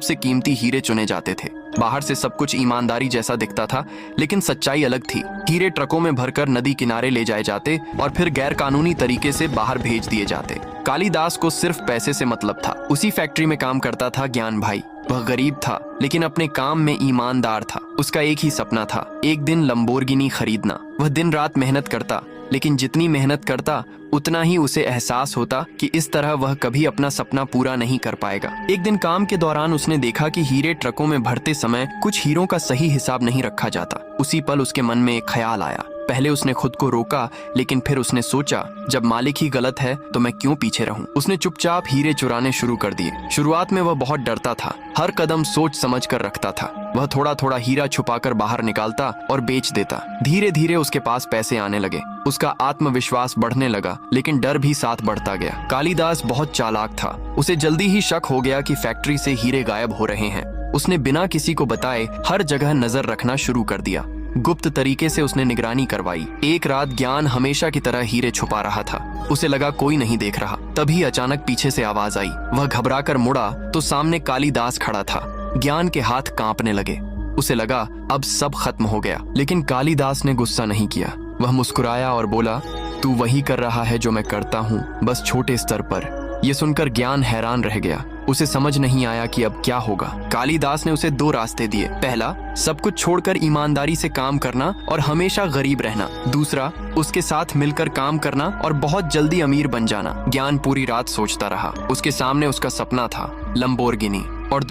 सबसे कीमती हीरे चुने जाते थे। बाहर से सब कुछ ईमानदारी जैसा दिखता था, लेकिन सच्चाई अलग थी। हीरे ट्रकों में भरकर नदी किनारे ले जाए जाते और फिर गैर कानूनी तरीके से बाहर भेज दिए जाते। कालिदास को सिर्फ पैसे से मतलब था। उसी फैक्ट्री में काम करता था ज्ञान भाई। वह गरीब था, लेकिन अपने काम में ईमानदार था। उसका एक ही सपना था, एक दिन लंबोर्गिनी खरीदना। वह दिन रात मेहनत करता, लेकिन जितनी मेहनत करता उतना ही उसे एहसास होता कि इस तरह वह कभी अपना सपना पूरा नहीं कर पाएगा। एक दिन काम के दौरान उसने देखा कि हीरे ट्रकों में भरते समय कुछ हीरों का सही हिसाब नहीं रखा जाता। उसी पल उसके मन में एक ख्याल आया। पहले उसने खुद को रोका, लेकिन फिर उसने सोचा, जब मालिक ही गलत है तो मैं क्यों पीछे रहूं। उसने चुपचाप हीरे चुराने शुरू कर दिए। शुरुआत में वह बहुत डरता था, हर कदम सोच समझ कर रखता था। वह थोड़ा थोड़ा हीरा छुपाकर बाहर निकालता और बेच देता। धीरे धीरे उसके पास पैसे आने लगे। उसका आत्मविश्वास बढ़ने लगा, लेकिन डर भी साथ बढ़ता गया। कालिदास बहुत चालाक था। उसे जल्दी ही शक हो गया कि फैक्ट्री से हीरे गायब हो रहे हैं। उसने बिना किसी को बताए हर जगह नजर रखना शुरू कर दिया। गुप्त तरीके से उसने निगरानी करवाई। एक रात ज्ञान हमेशा की तरह हीरे छुपा रहा था। उसे लगा कोई नहीं देख रहा। तभी अचानक पीछे से आवाज आई। वह घबराकर मुड़ा तो सामने कालिदास खड़ा था। ज्ञान के हाथ कांपने लगे। उसे लगा अब सब खत्म हो गया, लेकिन कालिदास ने गुस्सा नहीं किया। वह मुस्कुराया और बोला, तू वही कर रहा है जो मैं करता हूँ, बस छोटे स्तर पर। यह सुनकर ज्ञान हैरान रह गया। उसे समझ नहीं आया कि अब क्या होगा। कालिदास ने उसे दो रास्ते दिए। पहला, सब कुछ छोड़कर ईमानदारी से काम करना और हमेशा गरीब रहना। दूसरा, उसके साथ मिलकर काम करना और बहुत जल्दी अमीर बन जाना। ज्ञान पूरी रात सोचता रहा। उसके सामने उसका सपना था, लंबोर्गिनी।